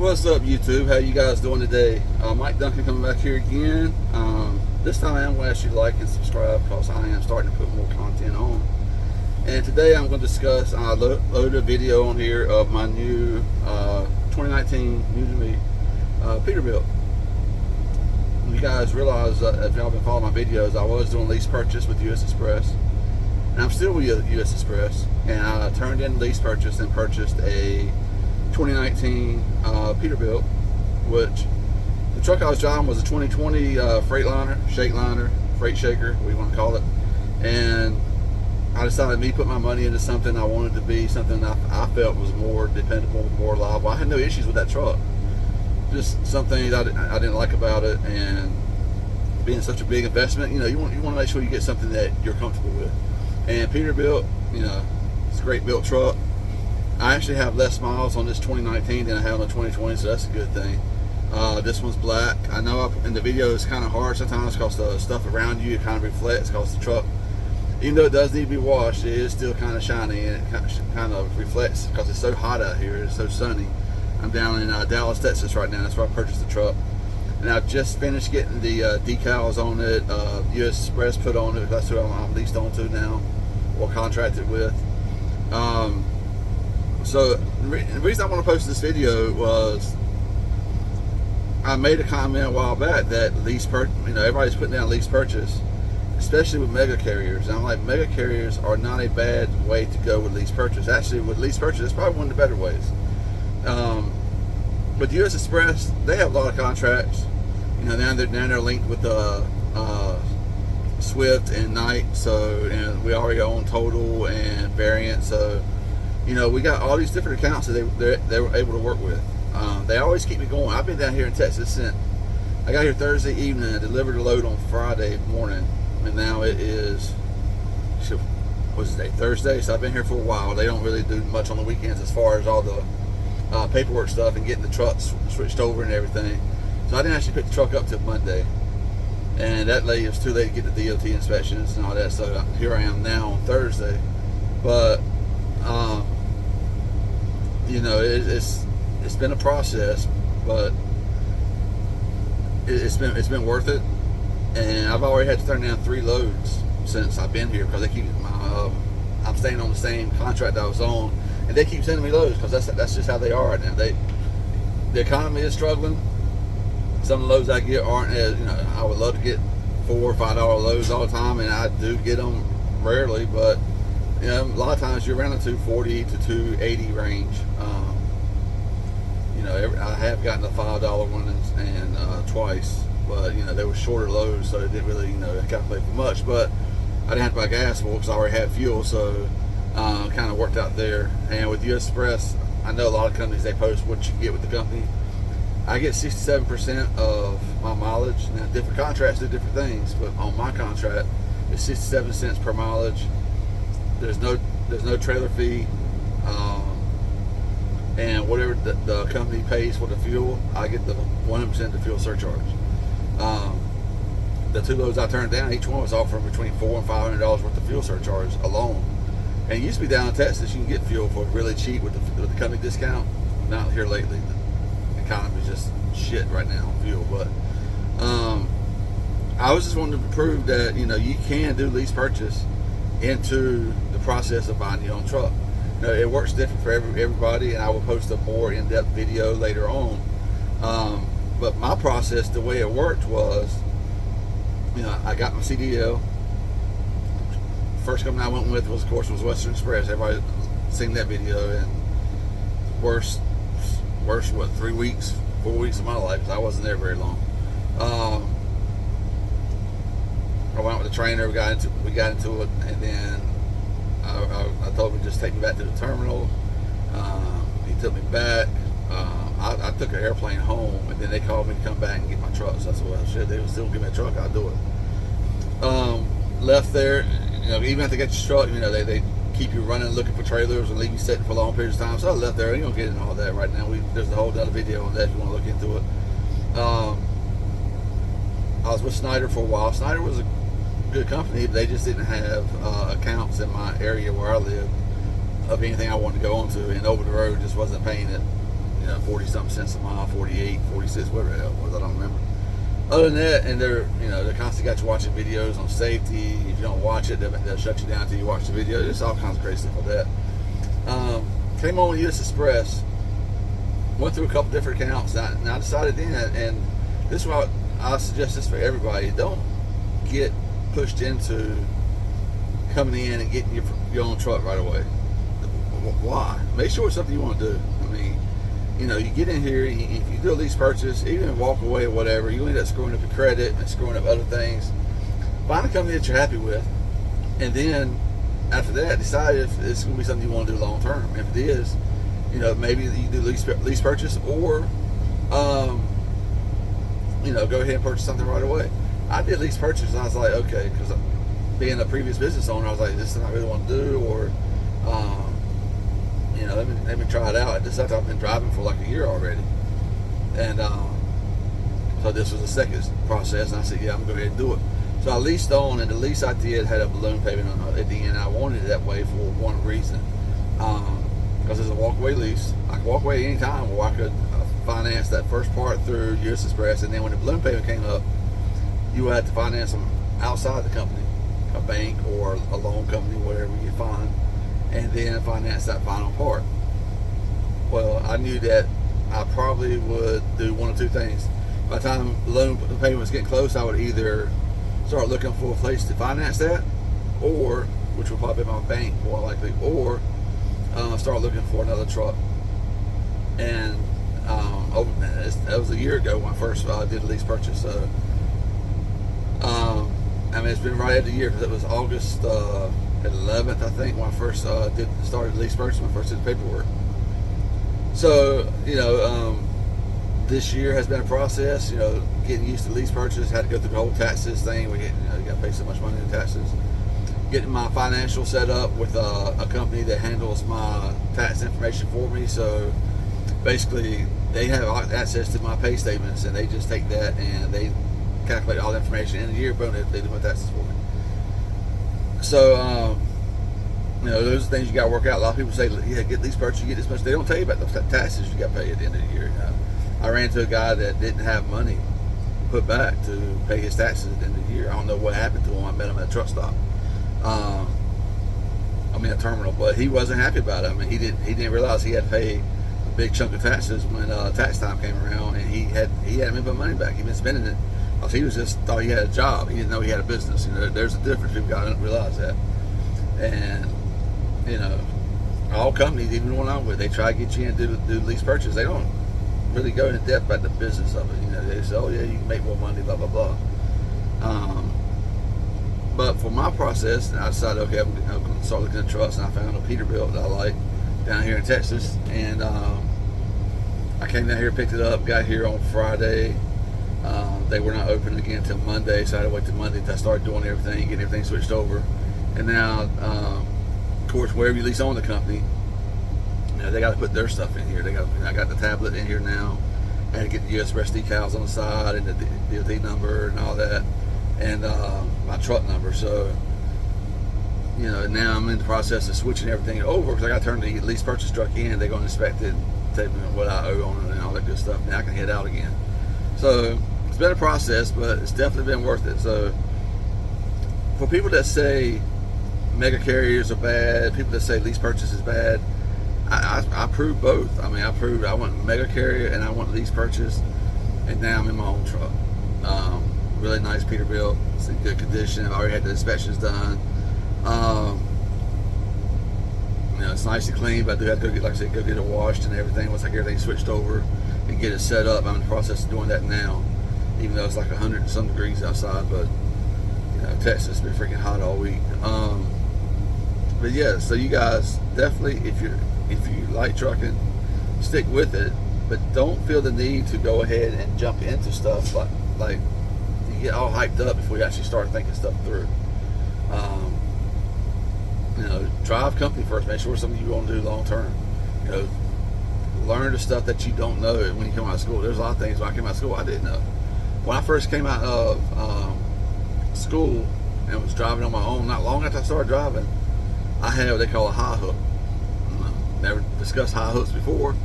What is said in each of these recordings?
What's up, YouTube? How you guys doing today? Mike Duncan coming back here again. This time I am going to ask you to like and subscribe because I am starting to put more content on. And today I'm going to discuss, I loaded a video on here of my new 2019, new to me, Peterbilt. You guys realize if y'all been following my videos, I was doing lease purchase with US Express. And I'm still with US Express. And I turned in lease purchase and purchased a 2019 Peterbilt, which the truck I was driving was a 2020 Freightliner, freight shaker, what you want to call it. And I decided me put my money into something I wanted to be something I felt was more dependable, more reliable. I had no issues with that truck. Just some things I didn't like about it, and being such a big investment, you want to make sure you get something that you're comfortable with. And Peterbilt, it's a great built truck. I actually have less miles on this 2019 than I have on the 2020, so that's a good thing. This one's black. I know in the video it's kind of hard sometimes because the stuff around you kind of reflects because the truck, even though it does need to be washed, it is still kind of shiny and it kind of reflects because it's so hot out here. It's so sunny. I'm down in Dallas, Texas right now. That's where I purchased the truck. And I've just finished getting the decals on it. US Express put on it. That's who I'm leased on to now or contracted with. So the reason I want to post this video was I made a comment a while back that everybody's putting down lease purchase, especially with mega carriers. And I'm like, mega carriers are not a bad way to go with lease purchase. Actually, with lease purchase, it's probably one of the better ways. With US Express, they have a lot of contracts. Now they're linked with Swift and Night, and we already own Total and Variant, so we got all these different accounts that they were able to work with. They always keep me going. I've been down here in Texas since I got here Thursday evening. I delivered a load on Friday morning, and now it is what's the day? Thursday. So I've been here for a while. They don't really do much on the weekends as far as all the paperwork stuff and getting the trucks switched over and everything. So I didn't actually pick the truck up till Monday, and that lady was too late to get the DOT inspections and all that. So here I am now on Thursday, but it's been a process, but it's been worth it. And I've already had to turn down 3 loads since I've been here because they keep I'm staying on the same contract I was on, and they keep sending me loads because that's just how they are right now. The economy is struggling. Some of the loads I get aren't as I would love to get $4 or $5 loads all the time, and I do get them rarely, but a lot of times you're around the 240 to 280 range. I have gotten a $5 one and twice, but they were shorter loads, so it didn't really calculate for much. But I didn't have to buy gas for it because I already had fuel, so kind of worked out there. And with US Express, I know a lot of companies, they post what you get with the company. I get 67% of my mileage. Now, different contracts do different things, but on my contract, it's 67 cents per mileage. There's no trailer fee, and whatever the company pays for the fuel, I get the 100% the fuel surcharge. The 2 loads I turned down, each one was offering between $400 and $500 worth of fuel surcharge alone. And it used to be down in Texas, you can get fuel for really cheap with the company discount. Not here lately. The economy is just shit right now on fuel, but I was just wanting to prove that you can do lease purchase into the process of buying your own truck. It works different for everybody, and I will post a more in-depth video later on. But my process, the way it worked was, I got my CDL. First company I went with was Western Express. Everybody seen that video, and worst 4 weeks of my life, because I wasn't there very long. I went with the trainer, we got into it, and then I told him to just take me back to the terminal. He took me back. I took an airplane home, and then they called me to come back and get my truck. So I said, well, shit, they would still give me a truck, I'll do it. Left there, even after they get your truck, they keep you running looking for trailers and leave you sitting for long periods of time. So I left there. You don't get into all that right now. There's a whole other video on that if you want to look into it. I was with Snyder for a while. Snyder was a good company, but they just didn't have accounts in my area where I live of anything I wanted to go on to, and over the road just wasn't paying it 40 something cents a mile, 48, 46, whatever the hell it was, I don't remember. Other than that, and they're constantly got you watching videos on safety. If you don't watch it, they'll shut you down until you watch the video. Just all kinds of crazy stuff like that. Came on with US Express, went through a couple different accounts, and I decided then, and this is why I suggest this for everybody: don't get pushed into coming in and getting your own truck right away. Why? Make sure it's something you want to do. I mean, you get in here, and if you do a lease purchase, even walk away or whatever, you end up screwing up your credit and screwing up other things. Find a company that you're happy with, and then after that, decide if it's going to be something you want to do long term. If it is, maybe you do lease purchase, or go ahead and purchase something right away. I did lease purchase, and I was like, okay, because being a previous business owner, I was like, this is something I really want to do, or let me try it out. At this time, I've been driving for like a year already, and so this was the second process, and I said, yeah, I'm going to go ahead and do it. So I leased on, and the lease I did had a balloon payment at the end. I wanted it that way for one reason, because it's a walkaway lease. I could walk away anytime, or I could finance that first part through US Express, and then when the balloon payment came up, you would have to finance them outside the company, a bank or a loan company, whatever you find, and then finance that final part. Well, I knew that I probably would do one of two things. By the time the loan payment was getting close, I would either start looking for a place to finance that, or, which would probably be my bank more likely, or start looking for another truck. And that was a year ago when I first did a lease purchase. So, it's been right at the year, because it was August 11th, I think, when I first started lease purchase, when I first did the paperwork. So, this year has been a process, getting used to lease purchase. Had to go through the whole taxes thing. You got to pay so much money in taxes. Getting my financial set up with a company that handles my tax information for me. So basically, they have access to my pay statements, and they just take that and they calculate all the information in a year, boom, they do my taxes for me. So, those are things you got to work out. A lot of people say, yeah, get lease purchase, you get this much. They don't tell you about those taxes you got to pay at the end of the year. I ran into a guy that didn't have money put back to pay his taxes at the end of the year. I don't know what happened to him. I met him at a truck stop. A terminal, but he wasn't happy about it. He didn't realize he had to pay a big chunk of taxes when tax time came around, and he hadn't been putting money back. He'd been spending it. He was just thought he had a job. He didn't know he had a business. There's a difference. People got to realize that. And all companies, even the one I'm with, they try to get you in to do lease purchase. They don't really go into depth about the business of it. They say, oh yeah, you can make more money, blah blah blah. But for my process, I decided, okay, I'm going to start looking at trucks, and I found a Peterbilt that I like down here in Texas, and I came down here, picked it up, got here on Friday. They were not open again until Monday, so I had to wait till Monday until I started doing everything, getting everything switched over. And now, of course, wherever you lease on the company, they got to put their stuff in here. I got the tablet in here now. I had to get the US Express decals on the side, and the DOT number and all that, and my truck number. So, now I'm in the process of switching everything over, because I got to turn the lease purchase truck in. They're going to inspect it, tell me what I owe on it and all that good stuff. Now I can head out again. So it's been a process, but it's definitely been worth it. So for people that say mega carriers are bad, people that say lease purchase is bad, I prove both. I want mega carrier and I want lease purchase, and now I'm in my own truck. Really nice Peterbilt. It's in good condition. I've already had the inspections done. It's nice and clean, but I do have to go get it washed and everything. Once I get everything switched over and get it set up, I'm in the process of doing that now. Even though it's like 100 and some degrees outside, but Texas has been freaking hot all week. But yeah, so you guys definitely, if you like trucking, stick with it, but don't feel the need to go ahead and jump into stuff like you get all hyped up before you actually start thinking stuff through. Drive company first. Make sure it's something you want to do long term. Learn the stuff that you don't know when you come out of school. There's a lot of things when I came out of school I didn't know. When I first came out of school and was driving on my own, not long after I started driving, I had what they call a high hook. Never discussed high hooks before.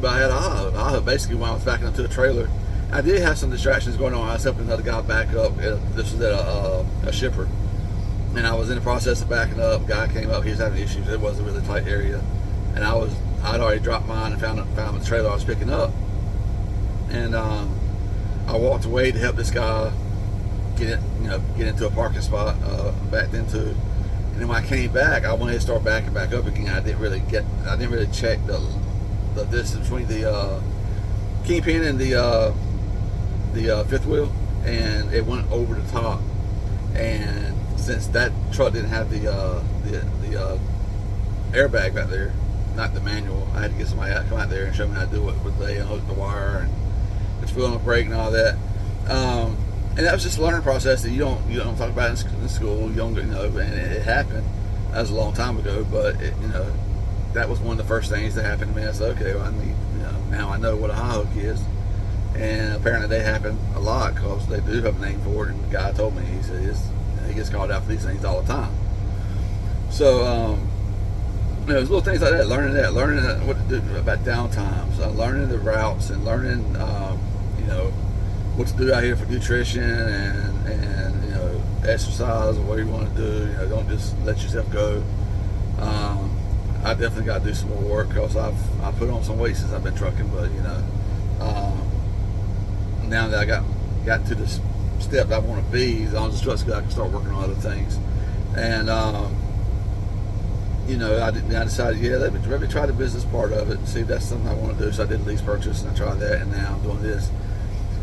But I had a basically when I was backing up to a trailer. I did have some distractions going on. I was helping another guy back up. This was at a shipper, and I was in the process of backing up. Guy came up. He was having issues. It was a really tight area, and I'd already dropped mine and found the trailer I was picking up, and I walked away to help this guy get into a parking spot, backed into. And then when I came back, I wanted to start backing back up again. I didn't really check the distance between the kingpin and the fifth wheel, and it went over the top. And since that truck didn't have the airbag back there, not the manual, I had to get somebody out to come out there and show me how to do it, with they unhook the wire and it's filling a brake and all that. And that was just a learning process that you don't talk about in school. You don't and it happened. That was a long time ago, but that was one of the first things that happened to me. I said, okay, well, now I know what a high hook is. And apparently they happen a lot because they do have a name for it. And the guy told me, he said he gets called out for these things all the time. So there's little things like that. Learning what to do about downtimes, learning the routes, and learning what to do out here for nutrition and exercise or what you want to do. Don't just let yourself go. I definitely got to do some more work because I put on some weight since I've been trucking, but now that I got to this step that I want to be on the trucks, I can start working on other things. And I decided, let me try the business part of it and see if that's something I want to do. So I did Lease Purchase, and I tried that, and now I'm doing this.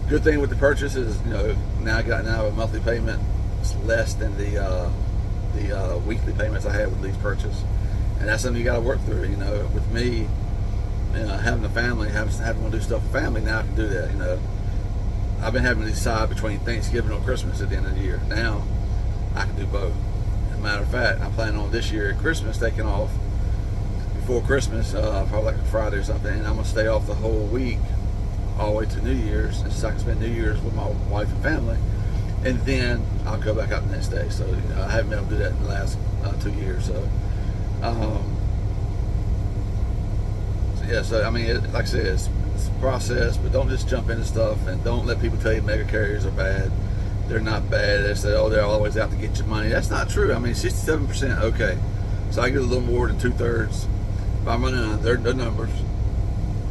Good thing with the purchase is, now I got a monthly payment. It's less than the weekly payments I had with Lease Purchase, and that's something you got to work through. With me, having a family, having to do stuff with family, now I can do that. I've been having to decide between Thanksgiving or Christmas at the end of the year. Now I can do both. As a matter of fact, I'm planning on this year at Christmas taking off before Christmas, probably like a Friday or something, and I'm gonna stay off the whole week all the way to New Year's, and so I can spend New Year's with my wife and family, and then I'll go back out the next day. So I haven't been able to do that in the last 2 years. So so I mean, like I said, it's a process, but don't just jump into stuff, and don't let people tell you mega carriers are bad. They're not bad. They say, they're always out to get your money. That's not true. I mean, 67%, okay. So I get a little more than 2/3. If I'm running on their numbers,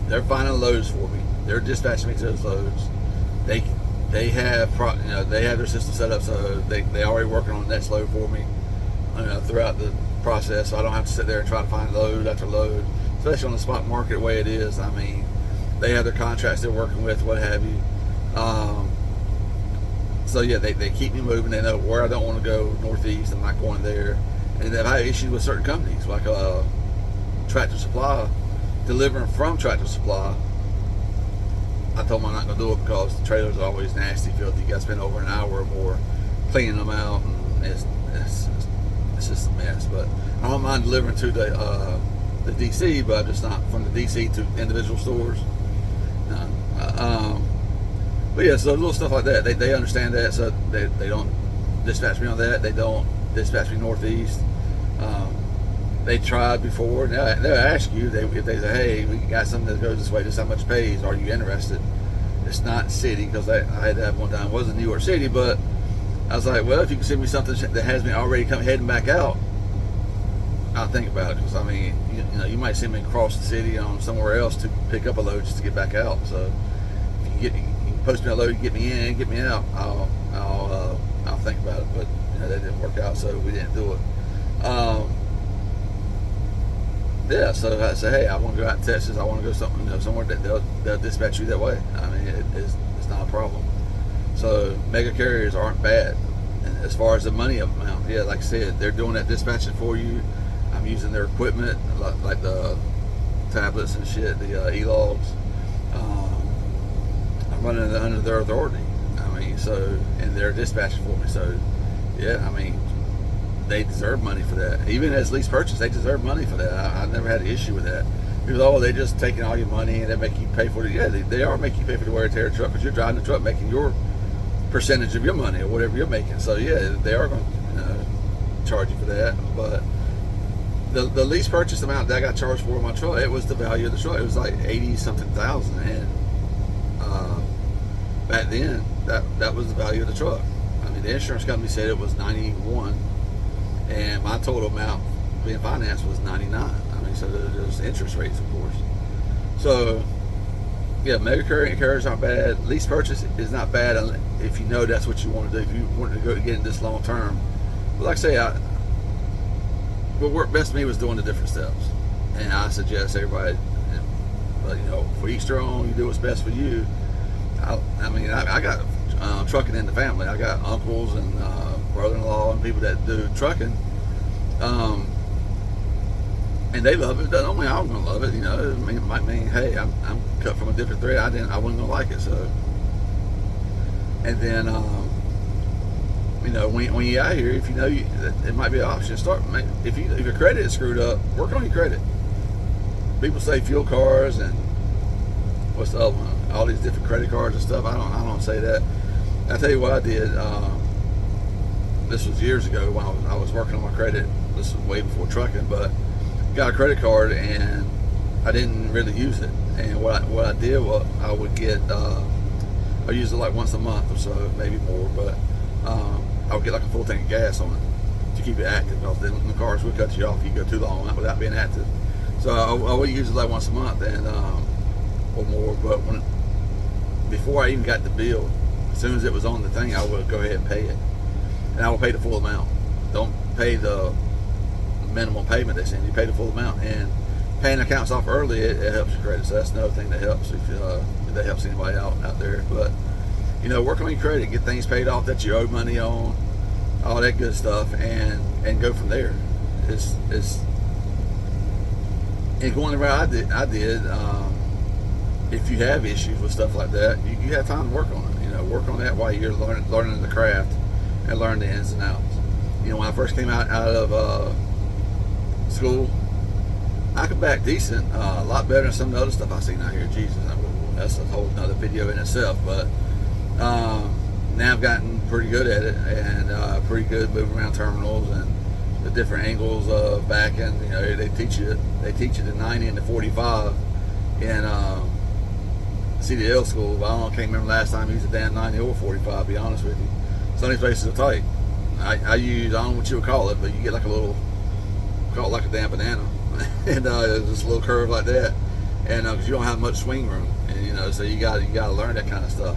they're finding loads for me. They're dispatching me to those loads. They have their system set up, so they already working on the next load for me throughout the process. So I don't have to sit there and try to find load after load, especially on the spot market the way it is. I mean, they have their contracts they're working with, what have you. So yeah, they keep me moving. They know where I don't want to go northeast. I'm not going there. And they've had issues with certain companies, like Tractor Supply, delivering from Tractor Supply. I told them I'm not going to do it because the trailers are always nasty, filthy. You got to spend over an hour or more cleaning them out, and it's just a mess. But I don't mind delivering to the DC, but just not from the DC to individual stores. But yeah, so little stuff like that. They understand that, so they don't dispatch me on that. They don't dispatch me northeast. They tried before. They'll ask you if they say, "Hey, we got something that goes this way. This is how much it pays. Are you interested?" It's not city, because I had to have one time. It wasn't New York City, but I was like, well, if you can send me something that has me already heading back out, I'll think about it. Because I mean, you might send me across the city on somewhere else to pick up a load just to get back out. So if you can post me a load, get me in, get me out, I'll think about it. But that didn't work out, so we didn't do it. Yeah, so I say, hey, I want to go out to Texas. I want to go somewhere that they'll dispatch you that way. I mean, it's not a problem. So mega carriers aren't bad. And as far as the money amount, yeah, like I said, they're doing that dispatching for you. I'm using their equipment, like the tablets and shit, the e-logs. I'm running it under their authority. I mean, and they're dispatching for me. So, yeah, I mean, they deserve money for that. Even as Lease Purchase, they deserve money for that. I never had an issue with that. People, they're just taking all your money and they make you pay for it. Yeah, they are making you pay for the wear and tear of the truck, because you're driving the truck making your percentage of your money or whatever you're making. So yeah, they are going to charge you for that. But the lease purchase amount that I got charged for my truck, it was the value of the truck. It was like 80 something thousand, and back then that was the value of the truck. I mean, the insurance company said it was 91, and my total amount being financed was 99. I mean, so there's interest rates, of course. So yeah, mega carriers aren't bad. Lease purchase is not bad if you know that's what you want to do. If you want to go get in this long term, but like I say, what worked best for me was doing the different steps, and I suggest everybody, but for each their own. You do what's best for you. I mean, I got trucking in the family. I got uncles and brother-in-law and people that do trucking, and they love it. Doesn't mean I'm gonna love it. It might mean, hey, I'm cut from a different thread. I wasn't gonna like it. So, and then when you're out here, if it might be an option. If your credit is screwed up, work on your credit. People say fuel cards and what's the other one? All these different credit cards and stuff. I don't say that. I tell you what I did. This was years ago when I was working on my credit. This was way before trucking, but got a credit card and I didn't really use it. And what I did was I would get I use it like once a month or so, maybe more, but I would get like a full tank of gas on it to keep it active, because then the cars would cut you off. You go too long without being active. So I would use it like once a month and or more. But before I even got the bill, as soon as it was on the thing, I would go ahead and pay it, and I would pay the full amount. Don't pay the minimum payment they send you. Pay the full amount, and paying accounts off early it helps your credit. So that's another thing that helps if that helps anybody out there. But work on your credit, get things paid off that you owe money on, all that good stuff, and go from there. It's and going the route I did. If you have issues with stuff like that, you have time to work on it. Work on that while you're learning the craft and learn the ins and outs. When I first came out of school, I could back decent, a lot better than some of the other stuff I've seen out here. Jesus, that's a whole other video in itself. But now I've gotten pretty good at it, and pretty good moving around terminals and the different angles of backing. They teach you the 90 and the 45 in CDL school. But I can't remember last time I used a damn 90 or 45, to be honest with you. Some of these places are tight. I don't know what you would call it, but you get like call it like a damn banana. And just a little curve like that, and because you don't have much swing room, and so you got to learn that kind of stuff.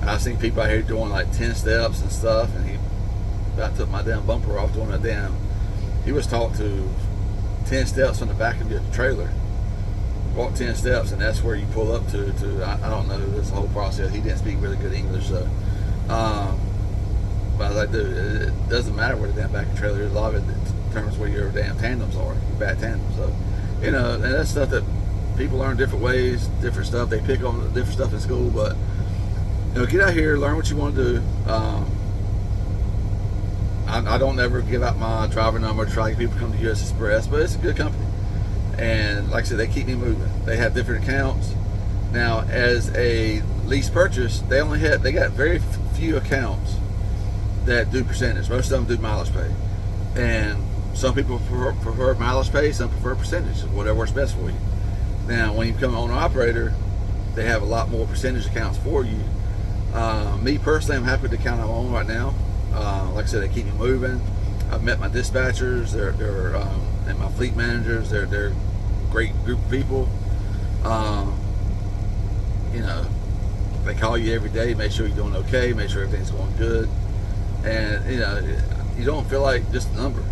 I've seen people out here doing like 10 steps and stuff, and he about took my damn bumper off doing he was taught to 10 steps from the back of your trailer, walk 10 steps, and that's where you pull up to I don't know this whole process. He didn't speak really good English, so but I was like, dude, it doesn't matter where the damn back of the trailer is. A lot of it determines where your damn tandems are, your back tandems. So and that's stuff that people learn different ways, different stuff. They pick on different stuff in school, but get out here, learn what you want to do. I don't ever give out my driver number to try to get people to come to US Express, but it's a good company, and like I said, they keep me moving. They have different accounts. Now, as a lease purchase, they got very few accounts that do percentage. Most of them do mileage pay, and some people prefer mileage pay, some prefer percentage, whatever works best for you. Now, when you become an owner-operator, they have a lot more percentage accounts for you. Me personally, I'm happy with the account I'm on right now. Like I said, they keep me moving. I've met my dispatchers, and my fleet managers. They're a great group of people. They call you every day, make sure you're doing okay, make sure everything's going good, and you don't feel like just a number.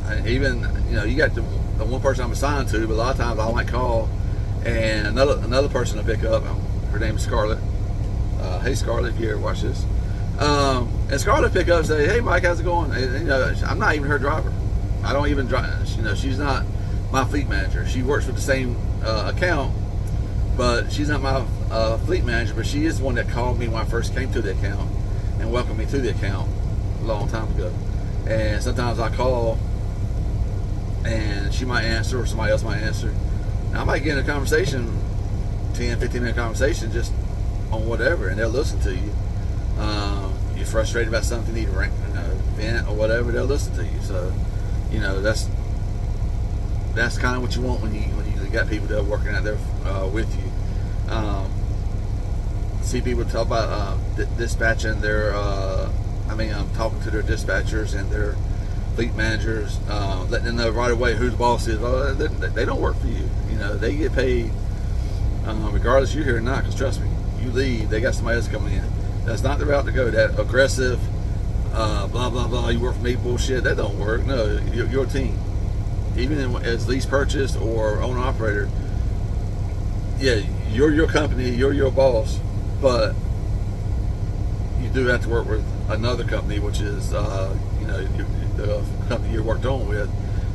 And even you got the one person I'm assigned to, but a lot of times I might call and another person to pick up. Her name is Scarlett. Hey Scarlett, if you ever watch this. And Scarlett pick up and say, hey Mike, how's it going? And, I'm not even her driver. I don't even drive. She's not my fleet manager. She works with the same account, but she's not my fleet manager. But she is the one that called me when I first came to the account and welcomed me to the account a long time ago. And sometimes I call and she might answer, or somebody else might answer. And I might get in a conversation, 10, 15-minute conversation just on whatever, and they'll listen to you. You're frustrated about something, you need to vent or whatever, they'll listen to you. So, that's kind of what you want when you got people that are working out there with you. See people talk about dispatching their. I'm talking to their dispatchers and their fleet managers, letting them know right away who the boss is. Well, they don't work for you. You know, they get paid regardless if you're here or not. Because trust me, you leave, they got somebody else coming in. That's not the route to go. That aggressive, blah blah blah. You work for me bullshit. That don't work. No, you're a team. Even as lease purchase or owner operator, yeah, you're your company, you're your boss, but you do have to work with another company, which is the company you worked on with,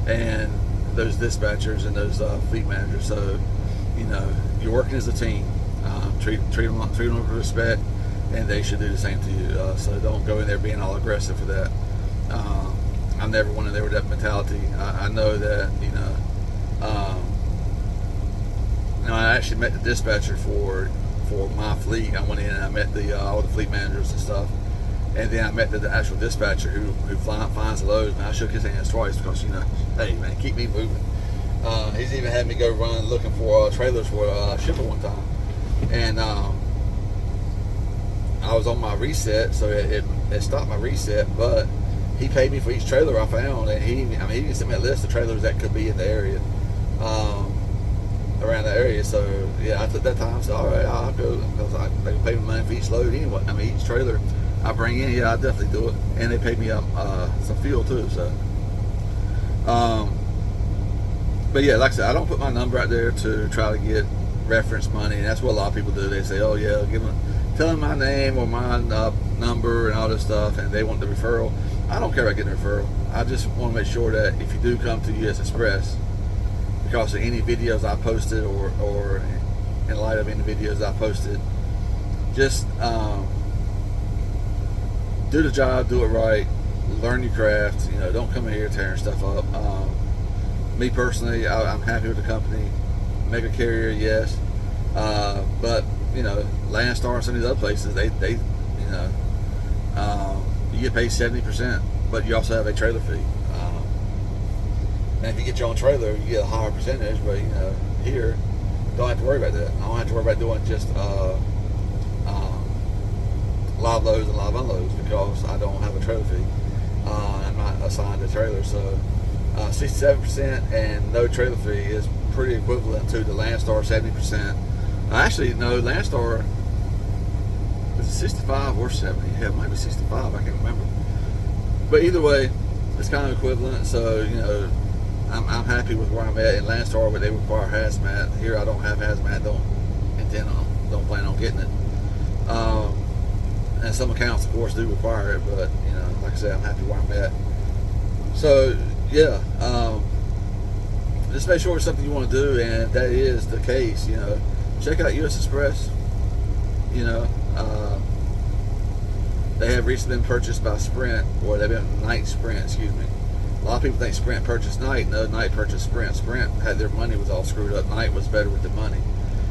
and those dispatchers and those fleet managers. So you're working as a team. Treat them with respect, and they should do the same to you. So don't go in there being all aggressive for that. I'm never one of there with that mentality. I know that I actually met the dispatcher for my fleet. I went in and I met all the fleet managers and stuff, and then I met the actual dispatcher who finds the loads. And I shook his hands twice because hey man, keep me moving. He's even had me go run looking for trailers for a shipper one time, and I was on my reset, so it stopped my reset, but he paid me for each trailer I found, and he even sent me a list of trailers that could be in the area, around the area. So yeah, I took that time. So all right, I'll go, because they can pay me money for each load anyway. Each trailer I bring in, yeah, I definitely do it, and they paid me some fuel too. So, but yeah, like I said, I don't put my number out there to try to get reference money, and that's what a lot of people do. They say, oh yeah, tell them my name or my number and all this stuff, and they want the referral. I don't care about getting a referral. I just want to make sure that if you do come to US Express, because of any videos I posted or in light of any videos I posted, just do the job, do it right, learn your craft. Don't come in here tearing stuff up. Me personally, I'm happy with the company. Mega carrier, yes, but Landstar and some of these other places, they you get paid 70%, but you also have a trailer fee. And if you get your own trailer, you get a higher percentage. But here, don't have to worry about that. I don't have to worry about doing just live loads and live unloads because I don't have a trailer fee. I'm not assigned a trailer, so 67% and no trailer fee is pretty equivalent to the Landstar 70%. Actually, no, Landstar is 65 or 70. Yeah, it might be 65. I can't remember. But either way, it's kind of equivalent. So I'm happy with where I'm at. In Landstar, where they require hazmat. Here, I don't have hazmat. Don't plan on getting it. And some accounts, of course, do require it. But like I said, I'm happy where I'm at. So yeah, just make sure it's something you want to do, and if that is the case, check out US Express. They have recently been purchased by Sprint, or they've been Sprint, excuse me. A lot of people think Sprint purchased Knight. No, Knight purchased Sprint. Sprint had their money was all screwed up. Knight was better with the money.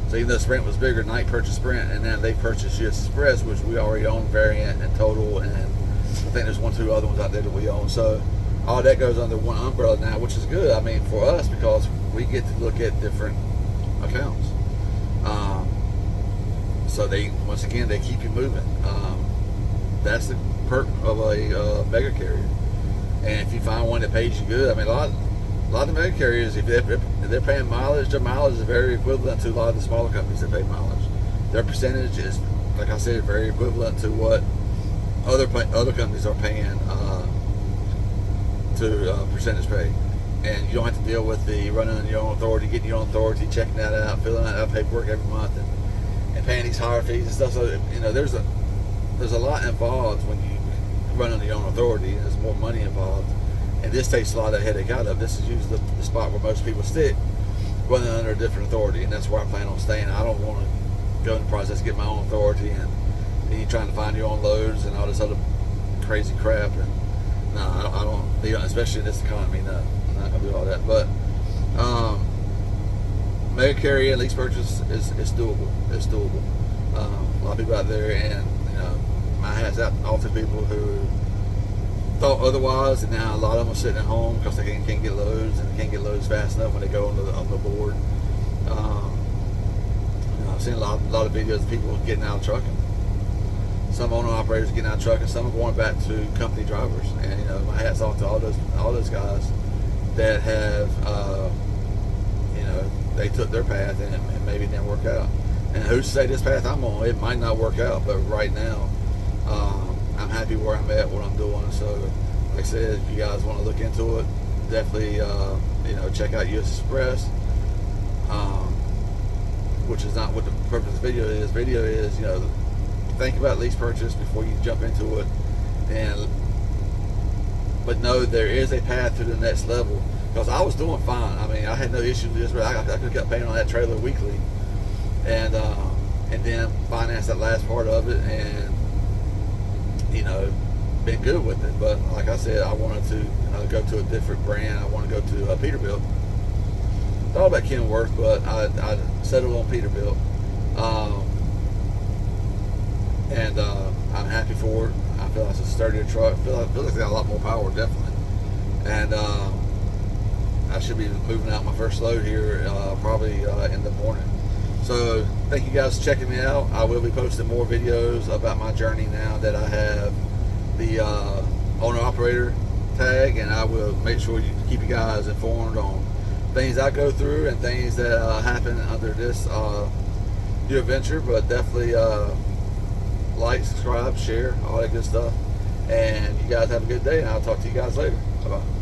So even though Sprint was bigger, Knight purchased Sprint, and then they purchased US Express, which we already own, Variant and Total, and I think there's 1-2 other ones out there that we own. So all that goes under one umbrella now, which is good. For us, because we get to look at different accounts. So once again, they keep you moving. That's the perk of a mega carrier. And if you find one that pays you good, a lot of the mega carriers, if they're paying mileage, their mileage is very equivalent to a lot of the smaller companies that pay mileage. Their percentage is, like I said, very equivalent to what other companies are paying to percentage pay. And you don't have to deal with the running on your own authority, getting your own authority, checking that out, filling out that paperwork every month, and paying these higher fees and stuff. So there's a lot involved when you run on your own authority, and there's more money involved. And this takes a lot of headache out of. This is usually the spot where most people stick, running under a different authority, and that's where I plan on staying. I don't want to go in the process, get my own authority, and then you're trying to find your own loads and all this other crazy crap. And no, I don't, especially in this economy. No, I'm not gonna do all that. But mega carrier and lease purchase is doable. It's doable. A lot of people out there, and my hat's out to all the people who thought otherwise, and now a lot of them are sitting at home because they can't get loads, and they can't get loads fast enough when they go on the board. I've seen a lot of videos of people getting out of trucking. Some owner operators getting out of trucking. Some are going back to company drivers, and my hat's off to all those guys that have they took their path and maybe it didn't work out. And who's to say this path I'm on, it might not work out, but right now I'm happy where I'm at, what I'm doing. So like I said, if you guys want to look into it, definitely check out US Express, which is not what the purpose of the video is. Video is think about lease purchase before you jump into it, but know there is a path to the next level. Because I was doing fine. I mean, I had no issues with this. I could have kept paying on that trailer weekly, and then finance that last part of it, and been good with it. But like I said, I wanted to go to a different brand. I want to go to a Peterbilt. Thought about Kenworth, but I settled on Peterbilt, and I'm happy for it. I feel like it's a sturdier truck. I feel like it's got a lot more power, definitely, and I should be moving out my first load here probably in the morning. So thank you guys for checking me out. I will be posting more videos about my journey now that I have the owner operator tag, and I will make sure you keep you guys informed on things I go through and things that happen under this new adventure. But definitely like, subscribe, share, all that good stuff. And you guys have a good day, and I'll talk to you guys later. Bye-bye.